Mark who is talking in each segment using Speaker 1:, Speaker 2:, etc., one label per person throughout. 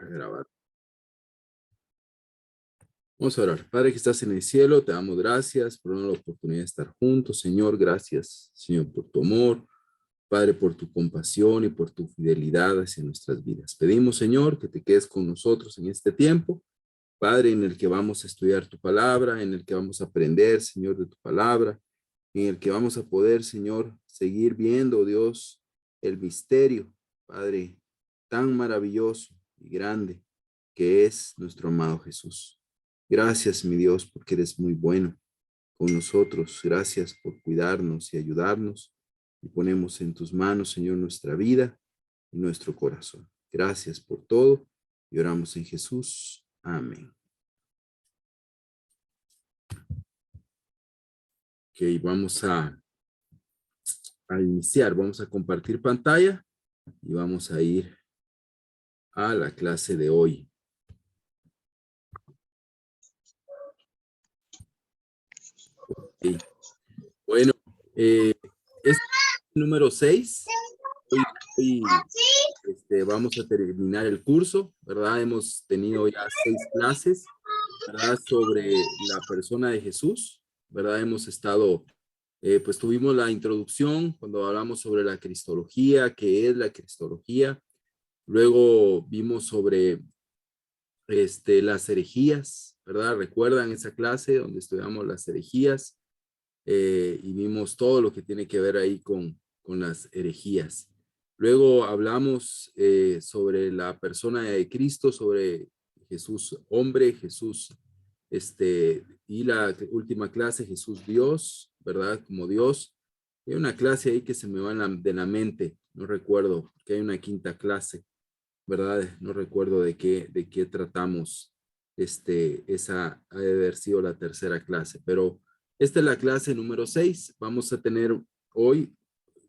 Speaker 1: A grabar. Vamos a orar. Padre que estás en el cielo, te damos gracias por la oportunidad de estar juntos. Señor, gracias, Señor, por tu amor. Padre, por tu compasión y por tu fidelidad hacia nuestras vidas. Pedimos, Señor, que te quedes con nosotros en este tiempo. Padre, en el que vamos a estudiar tu palabra, en el que vamos a aprender, Señor, de tu palabra, en el que vamos a poder, Señor, seguir viendo, Dios, el misterio, Padre, tan maravilloso y grande que es nuestro amado Jesús. Gracias, mi Dios, porque eres muy bueno con nosotros. Gracias por cuidarnos y ayudarnos. Y ponemos en tus manos, Señor, nuestra vida y nuestro corazón. Gracias por todo y oramos en Jesús. Amén. Ok, vamos a iniciar. Vamos a compartir pantalla y vamos a ir a la clase de hoy. Okay. Bueno, es número 6. Hoy vamos a terminar el curso, ¿verdad? Hemos tenido ya 6 clases, ¿verdad? Sobre la persona de Jesús, ¿verdad? Hemos estado, pues tuvimos la introducción cuando hablamos sobre la cristología, qué es la cristología. Luego vimos sobre las herejías, ¿verdad? ¿Recuerdan esa clase donde estudiamos las herejías? Y vimos todo lo que tiene que ver ahí con las herejías. Luego hablamos sobre la persona de Cristo, sobre Jesús hombre, Jesús, y la última clase, Jesús Dios, ¿verdad? Como Dios. Hay una clase ahí que se me va de la mente, no recuerdo, porque hay una quinta clase, ¿verdad? No recuerdo de qué tratamos. Esa ha de haber sido la tercera clase, pero esta es la clase número 6. Vamos a tener hoy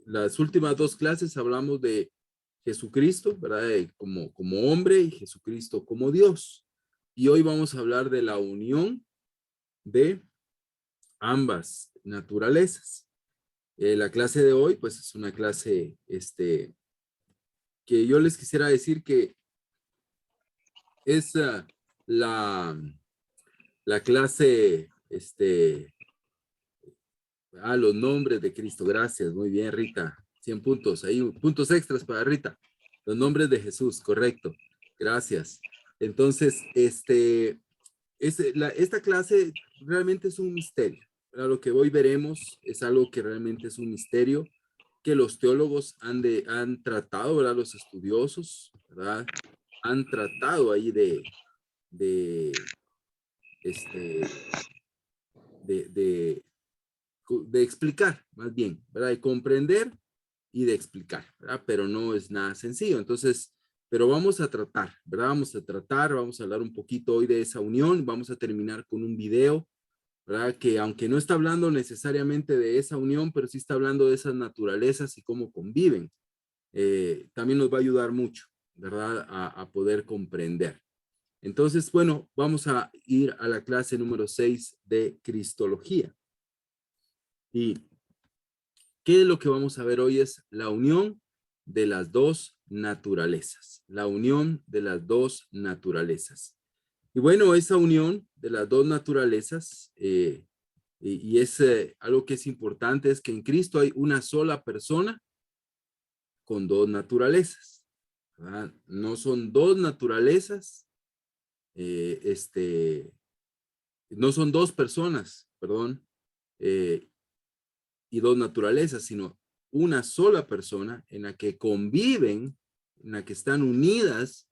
Speaker 1: las últimas 2 clases. Hablamos de Jesucristo, ¿verdad? Como hombre y Jesucristo como Dios. Y hoy vamos a hablar de la unión de ambas naturalezas. La clase de hoy, pues es una clase, que yo les quisiera decir que es la clase, los nombres de Cristo. Gracias, muy bien, Rita. 100 puntos, ahí puntos extras para Rita. Los nombres de Jesús, correcto. Gracias. Entonces, esta clase realmente es un misterio. Lo que hoy veremos es algo que realmente es un misterio que los teólogos han tratado, ¿verdad? Los estudiosos, ¿verdad? Han tratado ahí de, este, de explicar, más bien, ¿verdad? De comprender y de explicar, ¿verdad? Pero no es nada sencillo. Entonces, pero vamos a tratar, ¿verdad? Vamos a hablar un poquito hoy de esa unión. Vamos a terminar con un video, ¿verdad? Que aunque no está hablando necesariamente de esa unión, pero sí está hablando de esas naturalezas y cómo conviven. También nos va a ayudar mucho, ¿verdad? A poder comprender. Entonces, bueno, vamos a ir a la clase número 6 de Cristología. ¿Y qué es lo que vamos a ver hoy? Es la unión de las dos naturalezas. La unión de las dos naturalezas. Y bueno, esa unión de las dos naturalezas, y es algo que es importante, es que en Cristo hay una sola persona con dos naturalezas, ¿verdad? No son dos naturalezas, no son dos personas, perdón, y dos naturalezas, sino una sola persona en la que conviven, en la que están unidas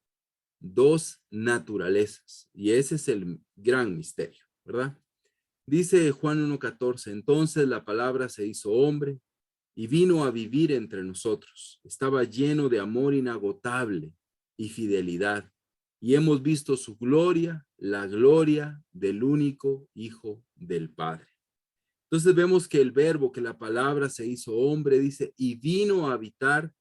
Speaker 1: dos naturalezas. Y ese es el gran misterio, ¿verdad? Dice Juan 1:14, entonces la palabra se hizo hombre y vino a vivir entre nosotros. Estaba lleno de amor inagotable y fidelidad. Y hemos visto su gloria, la gloria del único Hijo del Padre. Entonces vemos que el verbo, que la palabra se hizo hombre, dice, y vino a habitar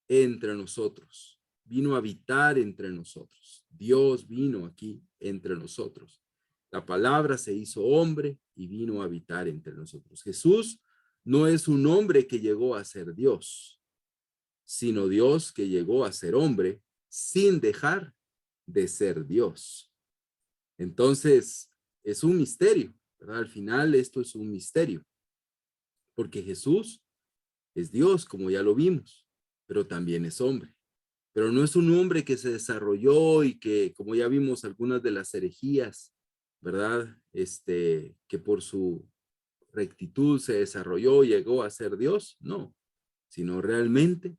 Speaker 1: entre nosotros. Vino a habitar entre nosotros. Dios vino aquí entre nosotros. La palabra se hizo hombre y vino a habitar entre nosotros. Jesús no es un hombre que llegó a ser Dios, sino Dios que llegó a ser hombre sin dejar de ser Dios. Entonces, es un misterio, ¿verdad? Al final esto es un misterio, porque Jesús es Dios, como ya lo vimos, pero también es hombre. Pero no es un hombre que se desarrolló y que, como ya vimos, algunas de las herejías, ¿verdad? Que por su rectitud se desarrolló y llegó a ser Dios, no, sino realmente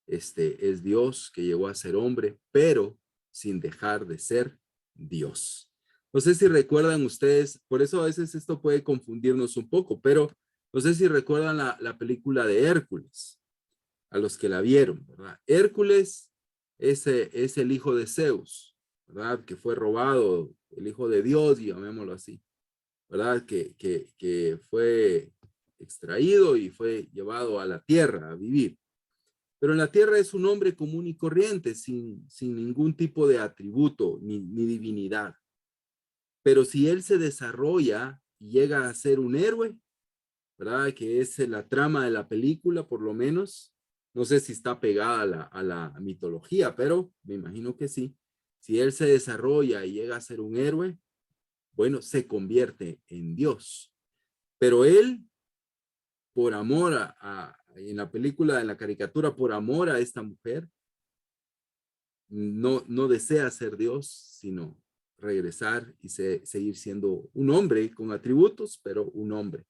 Speaker 1: es Dios que llegó a ser hombre, pero sin dejar de ser Dios. No sé si recuerdan ustedes, por eso a veces esto puede confundirnos un poco, pero no sé si recuerdan la película de Hércules, a los que la vieron, ¿verdad? Hércules es el hijo de Zeus, ¿verdad? Que fue robado, el hijo de Dios, llamémoslo así, ¿verdad? Que fue extraído y fue llevado a la tierra a vivir. Pero en la tierra es un hombre común y corriente, sin ningún tipo de atributo ni divinidad. Pero si él se desarrolla y llega a ser un héroe, ¿verdad? Que es la trama de la película, por lo menos. No sé si está pegada a la mitología, pero me imagino que sí. Si él se desarrolla y llega a ser un héroe, bueno, se convierte en Dios. Pero él, por amor en la película, en la caricatura, por amor a esta mujer, no desea ser Dios, sino regresar y seguir siendo un hombre con atributos, pero un hombre.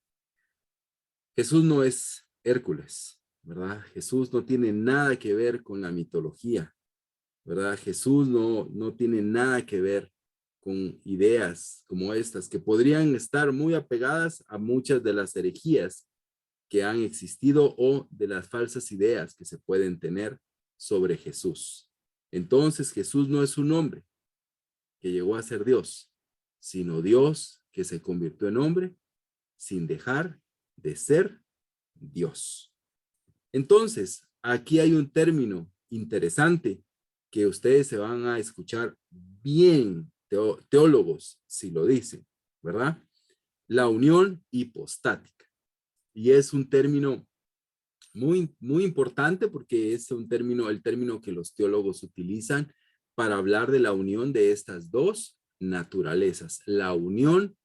Speaker 1: Jesús no es Hércules, ¿verdad? Jesús no tiene nada que ver con la mitología, ¿verdad? Jesús no tiene nada que ver con ideas como estas, que podrían estar muy apegadas a muchas de las herejías que han existido o de las falsas ideas que se pueden tener sobre Jesús. Entonces, Jesús no es un hombre que llegó a ser Dios, sino Dios que se convirtió en hombre sin dejar de ser Dios. Entonces, aquí hay un término interesante que ustedes se van a escuchar bien, teólogos, si lo dicen, ¿verdad? La unión hipostática. Y es un término muy importante porque es el término que los teólogos utilizan para hablar de la unión de estas dos naturalezas, la unión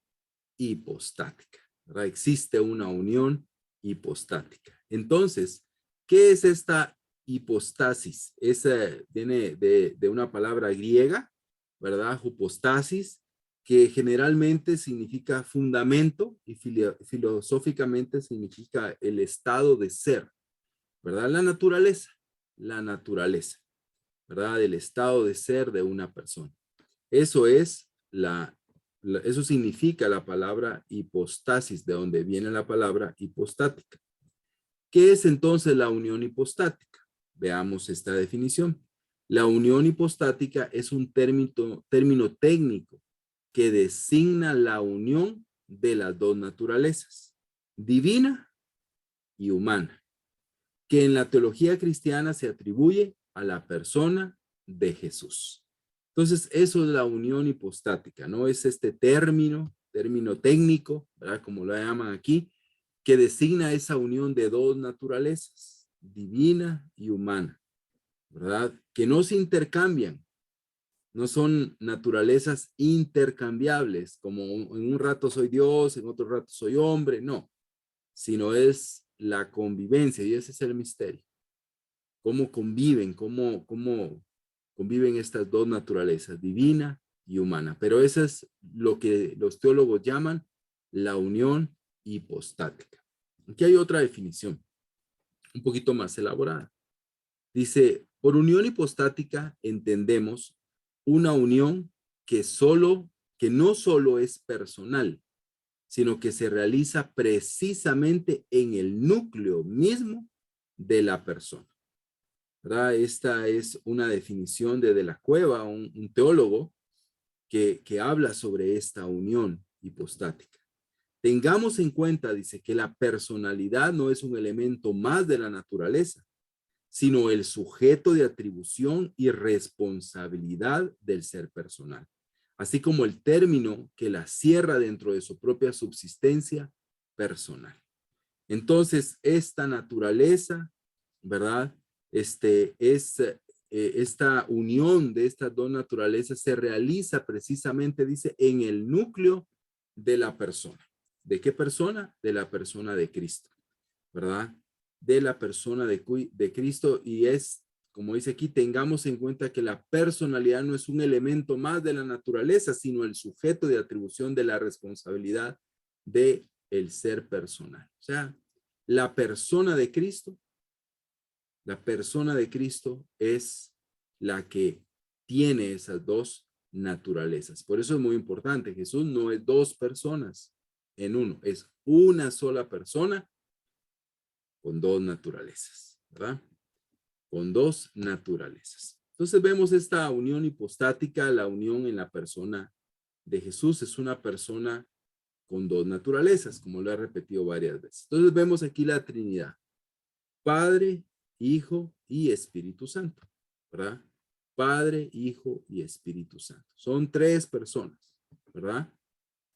Speaker 1: hipostática, ¿verdad? Existe una unión hipostática. Entonces, ¿qué es esta hipostasis? Viene de una palabra griega, ¿verdad? Hypostasis, que generalmente significa fundamento y filosóficamente significa el estado de ser, ¿verdad? La naturaleza, ¿verdad? El estado de ser de una persona. Eso es eso significa la palabra hipostasis, de donde viene la palabra hipostática. ¿Qué es entonces la unión hipostática? Veamos esta definición. La unión hipostática es un término técnico que designa la unión de las dos naturalezas, divina y humana, que en la teología cristiana se atribuye a la persona de Jesús. Entonces, eso es la unión hipostática, ¿no? Es este término técnico, ¿verdad? Como lo llaman aquí, que designa esa unión de dos naturalezas, divina y humana, ¿verdad? Que no se intercambian, no son naturalezas intercambiables, como en un rato soy Dios, en otro rato soy hombre, no, sino es la convivencia y ese es el misterio. Cómo conviven estas dos naturalezas, divina y humana. Pero eso es lo que los teólogos llaman la unión hipostática. Aquí hay otra definición, un poquito más elaborada. Dice, por unión hipostática entendemos una unión que no solo es personal, sino que se realiza precisamente en el núcleo mismo de la persona, ¿verdad? Esta es una definición de la Cueva, un teólogo que habla sobre esta unión hipostática. Tengamos en cuenta, dice, que la personalidad no es un elemento más de la naturaleza, sino el sujeto de atribución y responsabilidad del ser personal, así como el término que la cierra dentro de su propia subsistencia personal. Entonces, esta naturaleza, ¿verdad? Es esta unión de estas dos naturalezas se realiza precisamente, dice, en el núcleo de la persona. ¿De qué persona? De la persona de Cristo, ¿verdad? De la persona de Cristo, y es, como dice aquí, tengamos en cuenta que la personalidad no es un elemento más de la naturaleza, sino el sujeto de atribución de la responsabilidad de el ser personal. O sea, la persona de Cristo es la que tiene esas dos naturalezas. Por eso es muy importante. Jesús no es dos personas en uno, es una sola persona con dos naturalezas, ¿verdad? Con dos naturalezas. Entonces vemos esta unión hipostática, la unión en la persona de Jesús. Es una persona con dos naturalezas, como lo he repetido varias veces. Entonces vemos aquí la Trinidad: Padre, Hijo y Espíritu Santo, ¿verdad? Padre, Hijo y Espíritu Santo. Son tres personas, ¿verdad?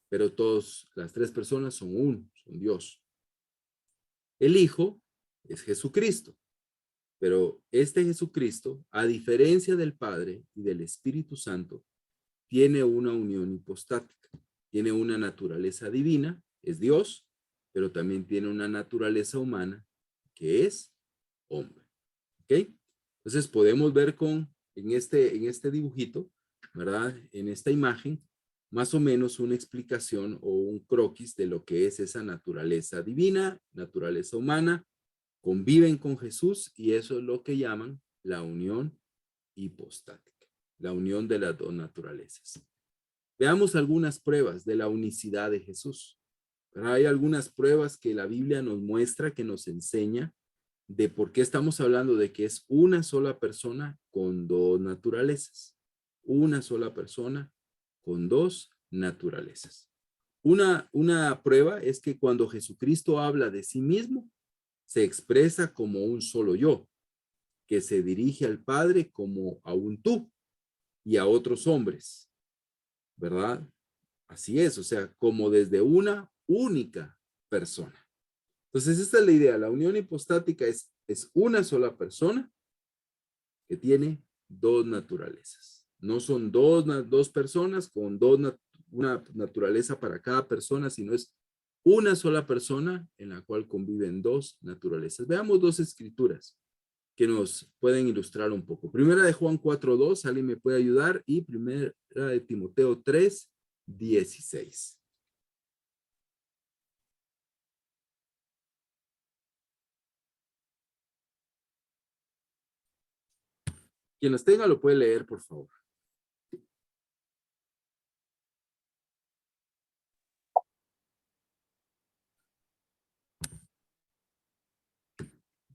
Speaker 1: Pero las tres personas son uno, son Dios. El Hijo es Jesucristo, pero este Jesucristo, a diferencia del Padre y del Espíritu Santo, tiene una unión hipostática. Tiene una naturaleza divina, es Dios, pero también tiene una naturaleza humana, que es hombre. ¿Ok? Entonces podemos ver en este dibujito, ¿verdad? En esta imagen, más o menos una explicación o un croquis de lo que es esa naturaleza divina, naturaleza humana, conviven con Jesús, y eso es lo que llaman la unión hipostática, la unión de las dos naturalezas. Veamos algunas pruebas de la unicidad de Jesús. Pero hay algunas pruebas que la Biblia nos muestra, que nos enseña de por qué estamos hablando de que es una sola persona con dos naturalezas. Una sola persona con dos naturalezas. Una prueba es que cuando Jesucristo habla de sí mismo, se expresa como un solo yo, que se dirige al Padre como a un tú y a otros hombres, ¿verdad? Así es, o sea, como desde una única persona. Entonces, esta es la idea. La unión hipostática es una sola persona que tiene dos naturalezas. No son dos personas con una naturaleza para cada persona, sino es una sola persona en la cual conviven dos naturalezas. Veamos dos escrituras que nos pueden ilustrar un poco. Primera de Juan 4:2, ¿alguien me puede ayudar? Y primera de Timoteo 3:16. Quien los tenga lo puede leer, por favor.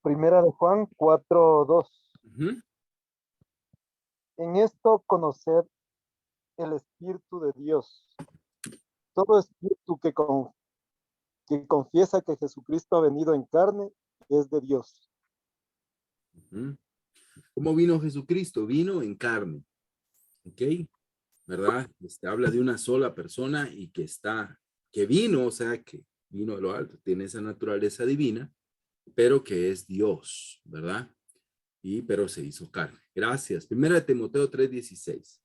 Speaker 2: Primera de Juan 4:2.
Speaker 1: Ujú.
Speaker 2: En esto conocer el Espíritu de Dios. Todo espíritu que confiesa que Jesucristo ha venido en carne es de Dios.
Speaker 1: Ujú. ¿Cómo vino Jesucristo? Vino en carne. ¿Ok? ¿Verdad? Habla de una sola persona y que vino, o sea, que vino de lo alto, tiene esa naturaleza divina, pero que es Dios, ¿verdad? Pero se hizo carne. Gracias. Primera de Timoteo 3:16.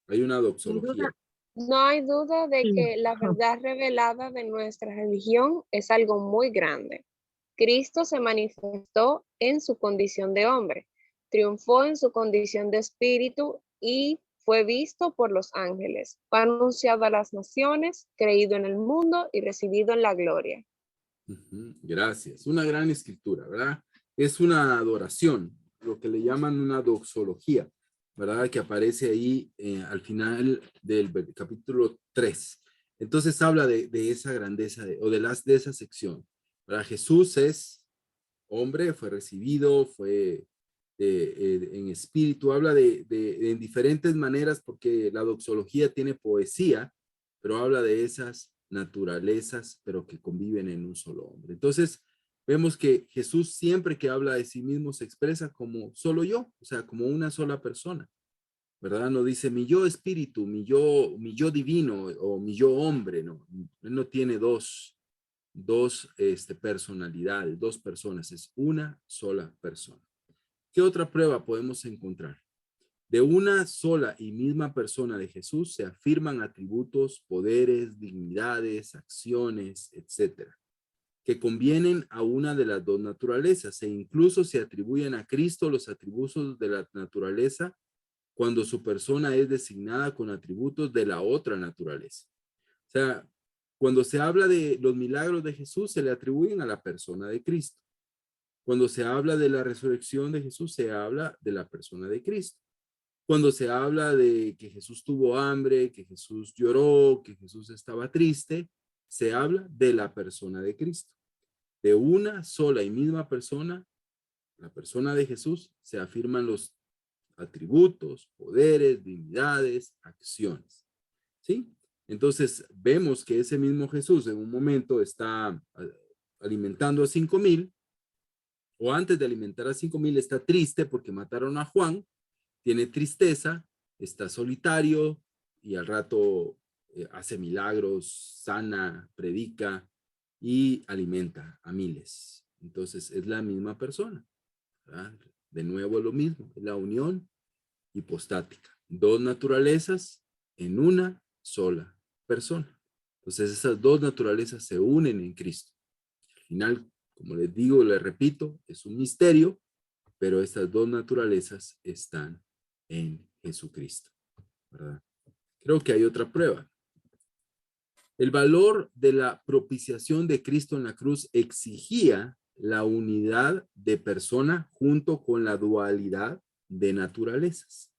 Speaker 1: Hay una
Speaker 3: Sin
Speaker 1: doxología.
Speaker 3: duda, no hay duda de que la verdad revelada de nuestra religión es algo muy grande. Cristo se manifestó en su condición de hombre, triunfó en su condición de espíritu y fue visto por los ángeles. Fue anunciado a las naciones, creído en el mundo y recibido en la gloria.
Speaker 1: Ujú. Gracias. Una gran escritura, ¿verdad? Es una adoración, lo que le llaman una doxología, ¿verdad? Que aparece ahí al final del capítulo 3. Entonces habla de esa grandeza de esa sección, ¿verdad? Jesús es hombre, fue recibido, fue en espíritu, habla en diferentes maneras porque la doxología tiene poesía, pero habla de esas naturalezas, pero que conviven en un solo hombre. Entonces, vemos que Jesús siempre que habla de sí mismo se expresa como solo yo, o sea, como una sola persona, ¿verdad? No dice mi yo espíritu, mi yo divino o mi yo hombre, no. Él no tiene dos personalidades, dos personas, es una sola persona. ¿Qué otra prueba podemos encontrar? De una sola y misma persona de Jesús se afirman atributos, poderes, dignidades, acciones, etcétera, que convienen a una de las dos naturalezas e incluso se atribuyen a Cristo los atributos de la naturaleza cuando su persona es designada con atributos de la otra naturaleza. O sea, cuando se habla de los milagros de Jesús, se le atribuyen a la persona de Cristo. Cuando se habla de la resurrección de Jesús, se habla de la persona de Cristo. Cuando se habla de que Jesús tuvo hambre, que Jesús lloró, que Jesús estaba triste, se habla de la persona de Cristo. De una sola y misma persona, la persona de Jesús, se afirman los atributos, poderes, dignidades, acciones. ¿Sí? Entonces vemos que ese mismo Jesús en un momento está alimentando a 5,000, o antes de alimentar a 5,000 está triste porque mataron a Juan, tiene tristeza, está solitario y al rato hace milagros, sana, predica y alimenta a miles. Entonces es la misma persona, ¿verdad? De nuevo lo mismo, es la unión hipostática. Dos naturalezas en una sola persona. Entonces esas dos naturalezas se unen en Cristo. Al final, como les digo, les repito, es un misterio, pero estas dos naturalezas están en Jesucristo, ¿verdad? Creo que hay otra prueba. El valor de la propiciación de Cristo en la cruz exigía la unidad de persona junto con la dualidad de naturalezas.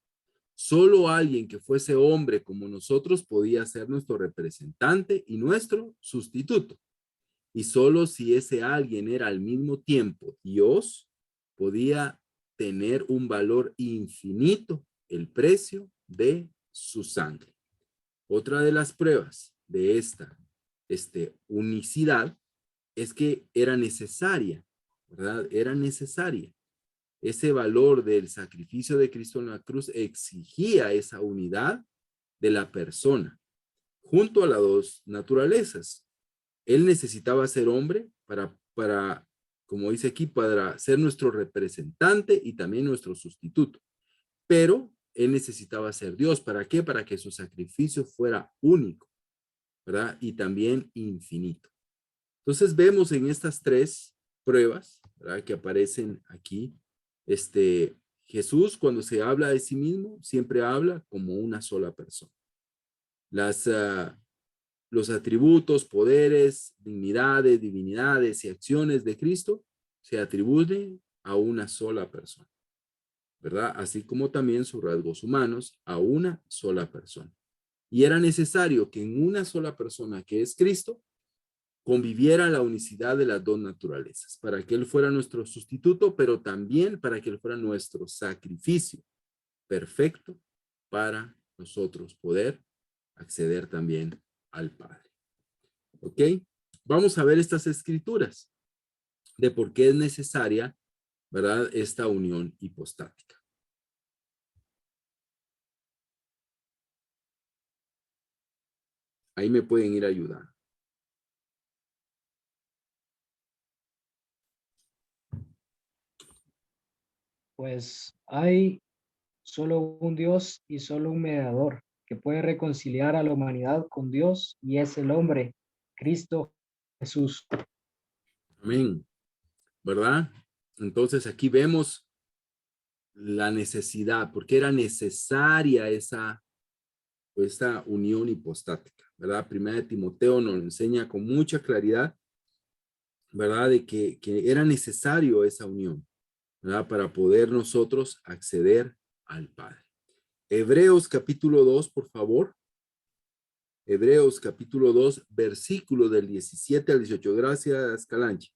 Speaker 1: Solo alguien que fuese hombre como nosotros podía ser nuestro representante y nuestro sustituto. Y solo si ese alguien era al mismo tiempo Dios, podía tener un valor infinito, el precio de su sangre. Otra de las pruebas de esta unicidad es que era necesaria, ¿verdad? Era necesaria. Ese valor del sacrificio de Cristo en la cruz exigía esa unidad de la persona junto a las dos naturalezas. Él necesitaba ser hombre para, como dice aquí, para ser nuestro representante y también nuestro sustituto. Pero él necesitaba ser Dios. ¿Para qué? Para que su sacrificio fuera único, ¿verdad? Y también infinito. Entonces vemos en estas tres pruebas, ¿verdad? Que aparecen aquí, Jesús cuando se habla de sí mismo, siempre habla como una sola persona. Los atributos, poderes, dignidades, divinidades y acciones de Cristo se atribuyen a una sola persona, ¿verdad? Así como también sus rasgos humanos a una sola persona. Y era necesario que en una sola persona, que es Cristo, conviviera la unicidad de las dos naturalezas, para que Él fuera nuestro sustituto, pero también para que Él fuera nuestro sacrificio perfecto para nosotros poder acceder también al Padre. ¿Ok? Vamos a ver estas escrituras de por qué es necesaria, ¿verdad? Esta unión hipostática. Ahí me pueden ir a ayudar.
Speaker 4: Pues hay solo un Dios y solo un mediador que puede reconciliar a la humanidad con Dios y es el hombre, Cristo Jesús.
Speaker 1: Amén. ¿Verdad? Entonces aquí vemos la necesidad, porque era necesaria esa unión hipostática, ¿verdad? Primera de Timoteo nos lo enseña con mucha claridad, ¿verdad? De que era necesario esa unión, ¿verdad? Para poder nosotros acceder al Padre. Hebreos capítulo 2, por favor. Hebreos capítulo 2, versículo del 17 al 18. Gracias, Calanchi.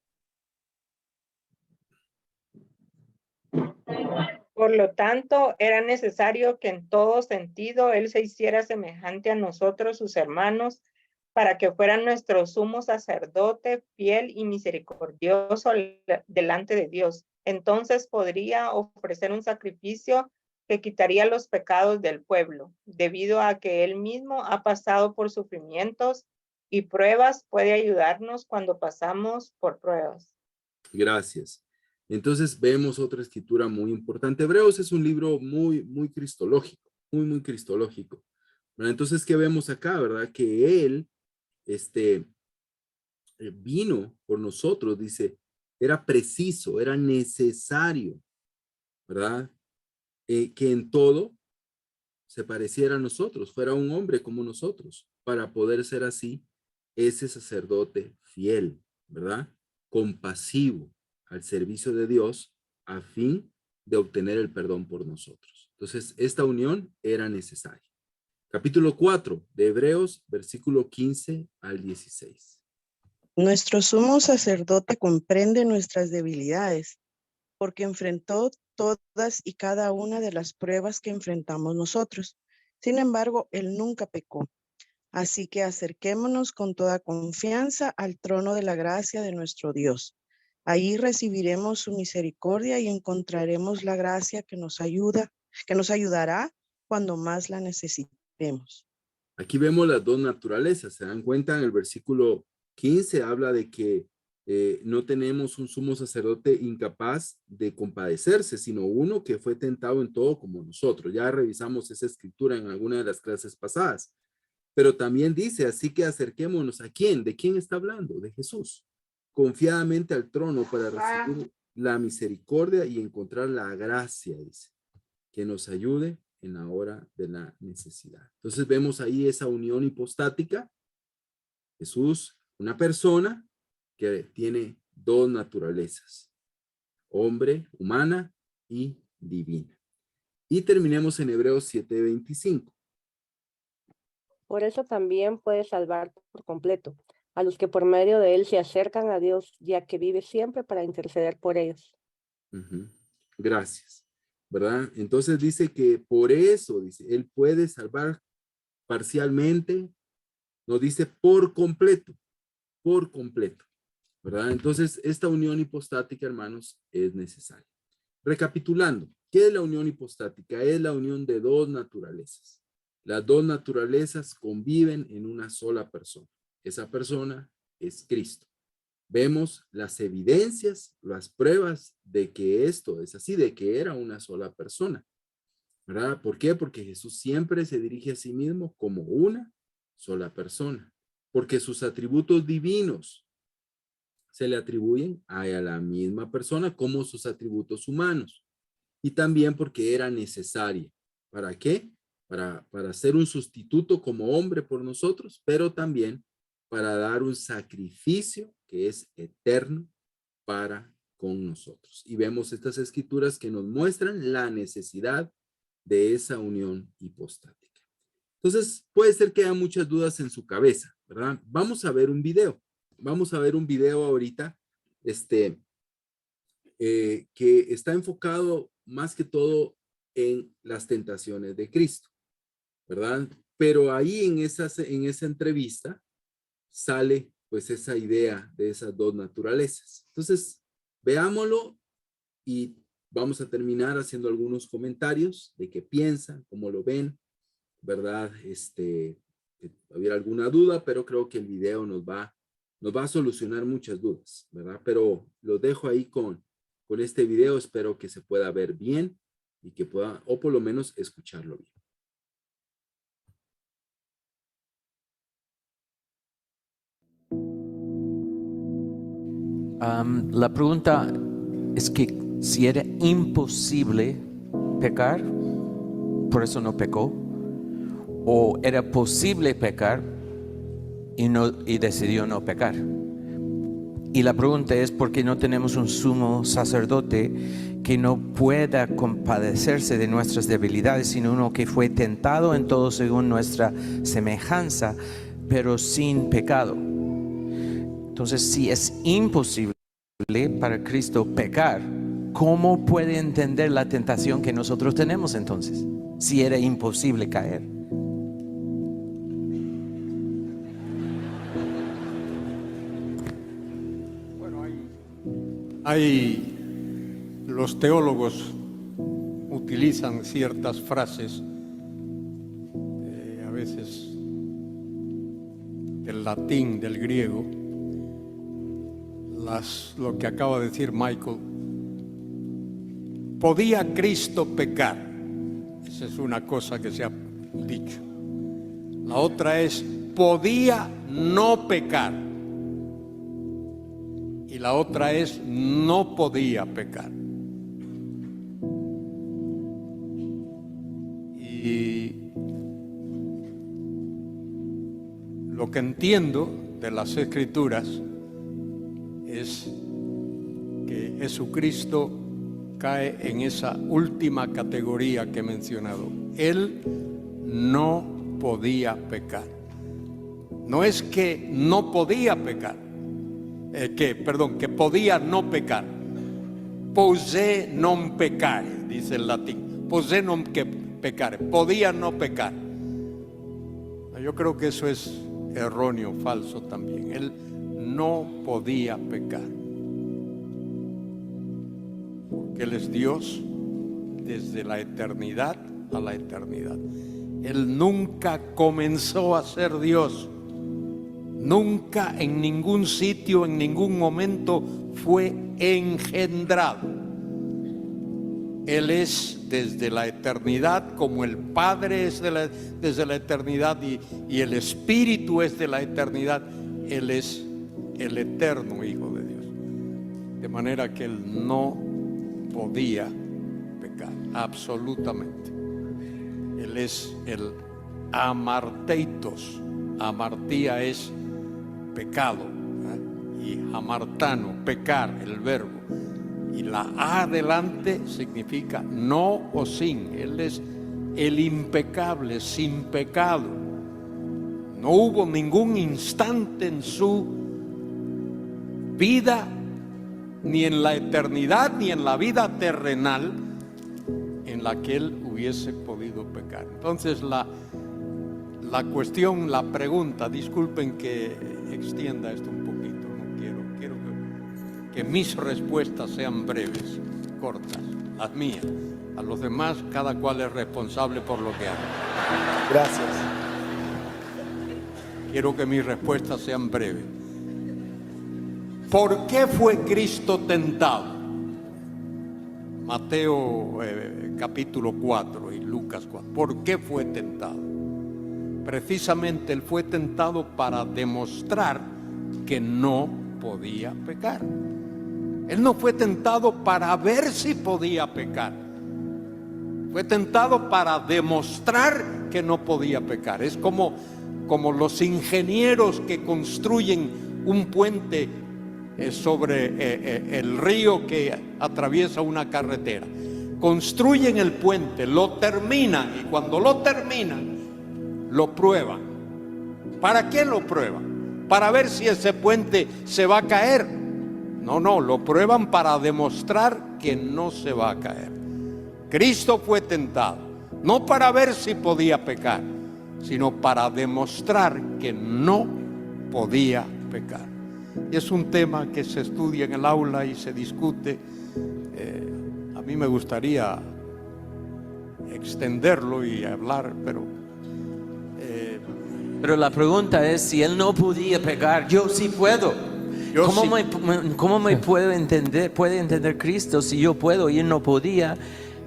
Speaker 5: Por lo tanto, era necesario que en todo sentido Él se hiciera semejante a nosotros, sus hermanos, para que fuera nuestro sumo sacerdote, fiel y misericordioso delante de Dios. Entonces podría ofrecer un sacrificio que quitaría los pecados del pueblo, debido a que Él mismo ha pasado por sufrimientos y pruebas, puede ayudarnos cuando pasamos por pruebas.
Speaker 1: Gracias. Entonces vemos otra escritura muy importante. Hebreos es un libro muy cristológico, muy cristológico. Bueno, entonces, ¿qué vemos acá, verdad? Que Él vino por nosotros, dice, era preciso, era necesario, ¿verdad? Que en todo se pareciera a nosotros, fuera un hombre como nosotros, para poder ser así ese sacerdote fiel, ¿verdad? Compasivo al servicio de Dios a fin de obtener el perdón por nosotros. Entonces, esta unión era necesaria. Capítulo 4 de Hebreos, versículo 15 al 16.
Speaker 6: Nuestro sumo sacerdote comprende nuestras debilidades, porque enfrentó todas y cada una de las pruebas que enfrentamos nosotros. Sin embargo, él nunca pecó. Así que acerquémonos con toda confianza al trono de la gracia de nuestro Dios. Ahí recibiremos su misericordia y encontraremos la gracia que nos ayudará cuando más la necesitemos.
Speaker 1: Aquí vemos las dos naturalezas. ¿Se dan cuenta? En el versículo 15 habla de que no tenemos un sumo sacerdote incapaz de compadecerse, sino uno que fue tentado en todo como nosotros. Ya revisamos esa escritura en alguna de las clases pasadas. Pero también dice, así que acerquémonos ¿a quién? ¿De quién está hablando? De Jesús. Confiadamente al trono para recibir la misericordia y encontrar la gracia, dice, que nos ayude en la hora de la necesidad. Entonces vemos ahí esa unión hipostática. Jesús, una persona que tiene dos naturalezas, hombre, humana y divina. Y terminemos en Hebreos 7:25.
Speaker 7: Por eso también puede salvar por completo a los que por medio de él se acercan a Dios, ya que vive siempre para interceder por ellos.
Speaker 1: Gracias, ¿verdad? Entonces dice que por eso, dice, él puede salvar parcialmente, no dice por completo, ¿verdad? Entonces esta unión hipostática, hermanos, es necesaria. Recapitulando, ¿qué es la unión hipostática? Es la unión de dos naturalezas. Las dos naturalezas conviven en una sola persona. Esa persona es Cristo. Vemos las evidencias, las pruebas de que esto es así, de que era una sola persona, ¿verdad? ¿Por qué? Porque Jesús siempre se dirige a sí mismo como una sola persona, porque sus atributos divinos se le atribuyen a la misma persona como sus atributos humanos, y también porque era necesaria. ¿Para qué? Para ser un sustituto como hombre por nosotros, pero también para dar un sacrificio que es eterno para con nosotros. Y vemos estas escrituras que nos muestran la necesidad de esa unión hipostática. Entonces, puede ser que haya muchas dudas en su cabeza, ¿verdad? Vamos a ver un video. Vamos a ver un video ahorita, que está enfocado más que todo en las tentaciones de Cristo, ¿verdad? Pero ahí en esa entrevista sale pues esa idea de esas dos naturalezas. Entonces, veámoslo y vamos a terminar haciendo algunos comentarios de qué piensan, cómo lo ven, ¿verdad? Había alguna duda, pero creo que el video nos va a solucionar muchas dudas, ¿verdad? Pero lo dejo ahí con este video. Espero que se pueda ver bien y que pueda, o por lo menos escucharlo bien.
Speaker 8: La pregunta es que si era imposible pecar, por eso no pecó, o era posible pecar y decidió no pecar. Y la pregunta es ¿por qué no tenemos un sumo sacerdote que no pueda compadecerse de nuestras debilidades, sino uno que fue tentado en todo según nuestra semejanza, pero sin pecado? Entonces, si es imposible para Cristo pecar, ¿cómo puede entender la tentación que nosotros tenemos entonces? Si era imposible caer.
Speaker 9: Bueno, los teólogos utilizan ciertas frases, a veces del latín, del griego. Lo que acaba de decir Michael ¿podía Cristo pecar? Esa es una cosa que se ha dicho. La otra es, ¿podía no pecar? Y la otra es, no podía pecar. Y lo que entiendo de las Escrituras es que Jesucristo cae en esa última categoría que he mencionado. Él no podía pecar. No es que no podía pecar, que podía no pecar. Posse non peccare, dice el latín. Posse non peccare, podía no pecar. Yo creo que eso es erróneo, falso también. Él no podía pecar. Porque Él es Dios desde la eternidad a la eternidad. Él nunca comenzó a ser Dios. Nunca en ningún sitio, en ningún momento fue engendrado. Él es desde la eternidad, como el Padre es desde la eternidad y el Espíritu es de la eternidad. Él es el eterno Hijo de Dios. De manera que Él no podía pecar, absolutamente. Él es el amarteitos. Amartía es pecado, y amartano, pecar, el verbo. Y la A adelante significa no o sin. Él es el impecable, sin pecado. No hubo ningún instante en su vida, ni en la eternidad, ni en la vida terrenal, en la que Él hubiese podido pecar. Entonces la cuestión, la pregunta, disculpen que extienda esto un poquito, no quiero que mis respuestas sean breves, cortas, las mías. A los demás, cada cual es responsable por lo que haga.
Speaker 10: Gracias.
Speaker 9: Quiero que mis respuestas sean breves. ¿Por qué fue Cristo tentado? Mateo capítulo 4 y Lucas 4. ¿Por qué fue tentado? Precisamente Él fue tentado para demostrar que no podía pecar. Él no fue tentado para ver si podía pecar. Fue tentado para demostrar que no podía pecar. Es como los ingenieros que construyen un puente sobre el río que atraviesa una carretera. Construyen el puente, lo terminan, y cuando lo terminan, lo prueban. ¿Para qué lo prueban? ¿Para ver si ese puente se va a caer? No, lo prueban para demostrar que no se va a caer. Cristo fue tentado, no para ver si podía pecar, sino para demostrar que no podía pecar. Y es un tema que se estudia en el aula y se discute. A mí me gustaría extenderlo y hablar,
Speaker 8: pero la pregunta es, si Él no podía pecar, yo sí puedo. ¿Cómo me puede entender Cristo si yo puedo y Él no podía?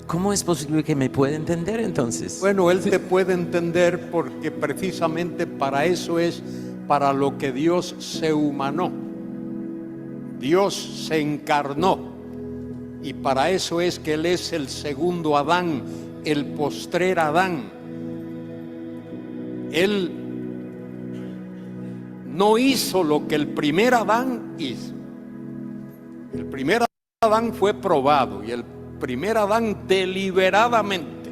Speaker 8: ¿Cómo es posible que me pueda entender entonces?
Speaker 9: Bueno, Él te puede entender porque precisamente para eso es para lo que Dios se humanó. Dios se encarnó, y para eso es que Él es el segundo Adán, el postrer Adán. Él no hizo lo que el primer Adán hizo. El primer Adán fue probado, y el primer Adán deliberadamente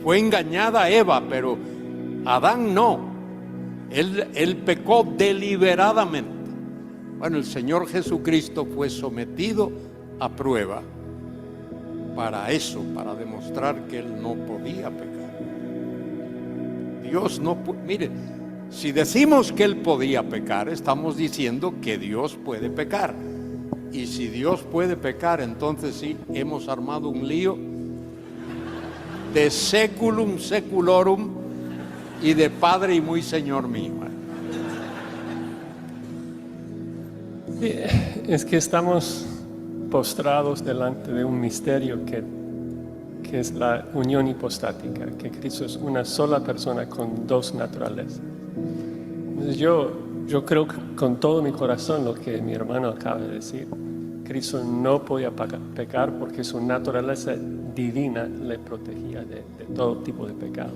Speaker 9: fue engañada Eva, pero Adán no. Él pecó deliberadamente. Bueno, el Señor Jesucristo fue sometido a prueba para eso, para demostrar que Él no podía pecar. Dios no puede. Mire, si decimos que Él podía pecar, estamos diciendo que Dios puede pecar. Y si Dios puede pecar, entonces sí, hemos armado un lío de seculum seculorum y de Padre y muy Señor mío.
Speaker 10: Es que estamos postrados delante de un misterio que es la unión hipostática, que Cristo es una sola persona con dos naturalezas. Entonces yo creo con todo mi corazón lo que mi hermano acaba de decir. Cristo no podía pecar porque su naturaleza divina le protegía de todo tipo de pecado.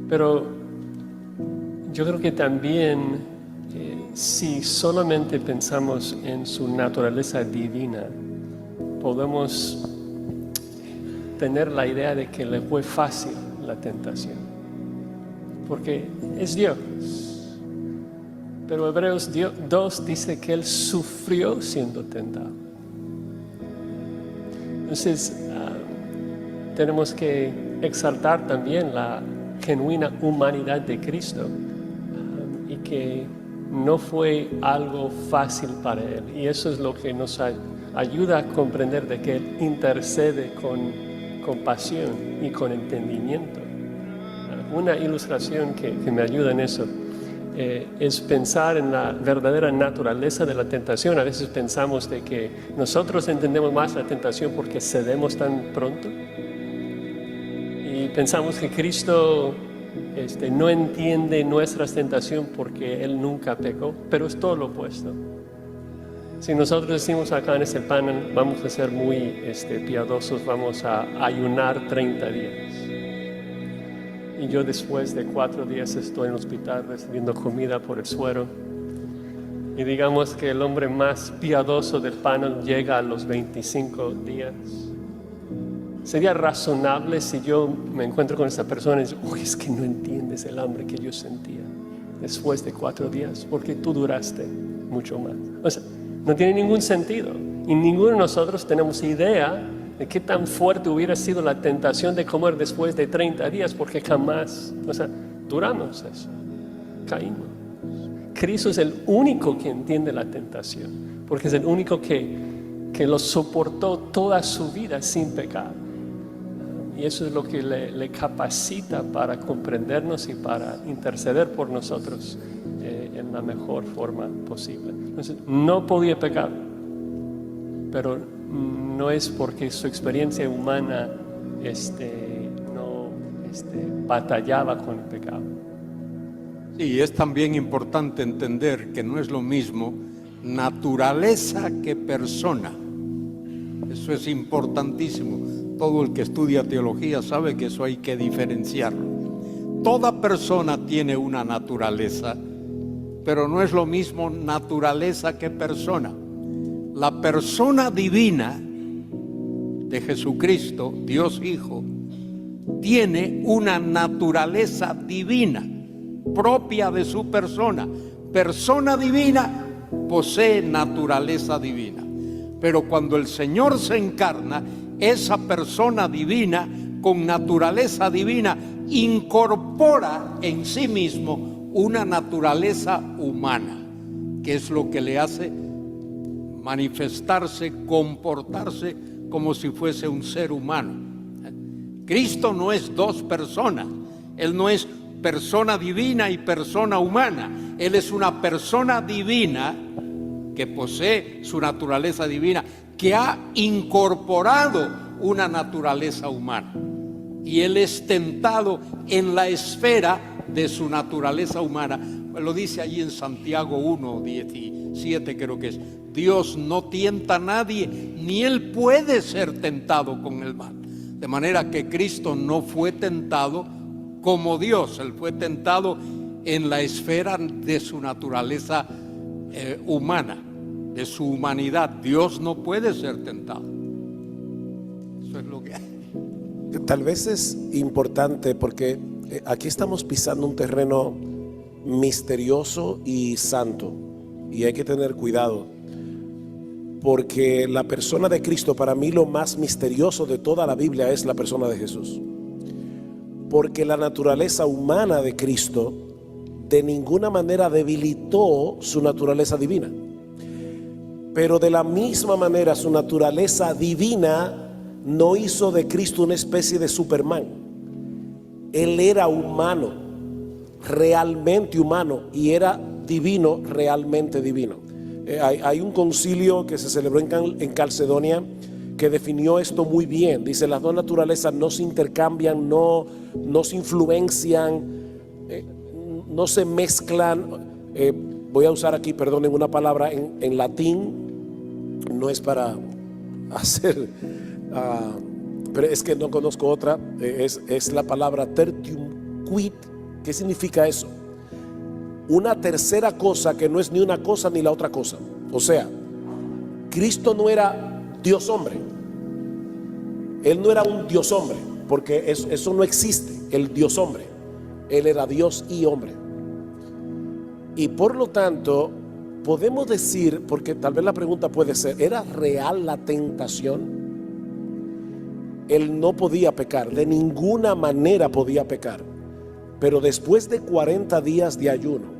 Speaker 10: Pero yo creo que también si solamente pensamos en su naturaleza divina, podemos tener la idea de que le fue fácil la tentación, porque es Dios. Pero Hebreos 2 dice que Él sufrió siendo tentado. Entonces, tenemos que exaltar también la genuina humanidad de Cristo y que no fue algo fácil para Él. Y eso es lo que nos ayuda a comprender de que Él intercede con compasión y con entendimiento. Una ilustración que me ayuda en eso es pensar en la verdadera naturaleza de la tentación. A veces pensamos de que nosotros entendemos más la tentación porque cedemos tan pronto. Y pensamos que Cristo no entiende nuestras tentaciones porque Él nunca pecó, pero es todo lo opuesto. Si nosotros decimos acá en este panel, vamos a ser muy piadosos, vamos a ayunar 30 días. Y yo después de 4 días estoy en el hospital recibiendo comida por el suero. Y digamos que el hombre más piadoso del panel llega a los 25 días. Sería razonable si yo me encuentro con esa persona y digo, uy, es que no entiendes el hambre que yo sentía después de 4 días, porque tú duraste mucho más. O sea, no tiene ningún sentido. Y ninguno de nosotros tenemos idea de qué tan fuerte hubiera sido la tentación de comer después de 30 días, porque jamás, duramos eso, caímos. Cristo es el único que entiende la tentación, porque es el único que lo soportó toda su vida sin pecado. Y eso es lo que le capacita para comprendernos y para interceder por nosotros en la mejor forma posible. Entonces, no podía pecar, pero no es porque su experiencia humana no batallaba con el pecado.
Speaker 9: Sí, es también importante entender que no es lo mismo naturaleza que persona. Eso es importantísimo. Todo el que estudia teología sabe que eso hay que diferenciarlo. Toda persona tiene una naturaleza, pero no es lo mismo naturaleza que persona. La persona divina de Jesucristo, Dios Hijo, tiene una naturaleza divina propia de su persona. Persona divina posee naturaleza divina. Pero cuando el Señor se encarna, esa persona divina con naturaleza divina incorpora en sí mismo una naturaleza humana, que es lo que le hace manifestarse, comportarse como si fuese un ser humano. Cristo no es dos personas. Él no es persona divina y persona humana. Él es una persona divina que posee su naturaleza divina, que ha incorporado una naturaleza humana. Y Él es tentado en la esfera de su naturaleza humana. Lo dice allí en Santiago 1:17, creo que es. Dios no tienta a nadie, ni Él puede ser tentado con el mal. De manera que Cristo no fue tentado como Dios. Él fue tentado en la esfera de su naturaleza humana, de su humanidad. Dios no puede ser tentado. Eso es lo que hay.
Speaker 11: Tal vez es importante porque aquí estamos pisando un terreno misterioso y santo, y hay que tener cuidado, porque la persona de Cristo, para mí lo más misterioso de toda la Biblia es la persona de Jesús, porque la naturaleza humana de Cristo de ninguna manera debilitó su naturaleza divina, pero de la misma manera su naturaleza divina no hizo de Cristo una especie de Superman. Él era humano, realmente humano, y era divino, realmente divino. Hay un concilio que se celebró en Calcedonia que definió esto muy bien. Dice, las dos naturalezas no se intercambian, no se influencian, no se mezclan. Voy a usar aquí, perdonen, una palabra en latín, no es para hacer, pero es que no conozco otra, es la palabra tertium quid. ¿Qué significa eso? Una tercera cosa que no es ni una cosa ni la otra cosa. O sea, Cristo no era Dios hombre. Él no era un Dios hombre, porque eso no existe, el Dios hombre. Él era Dios y hombre. Y por lo tanto, podemos decir, porque tal vez la pregunta puede ser, ¿era real la tentación? Él no podía pecar, de ninguna manera podía pecar. Pero después de 40 días de ayuno,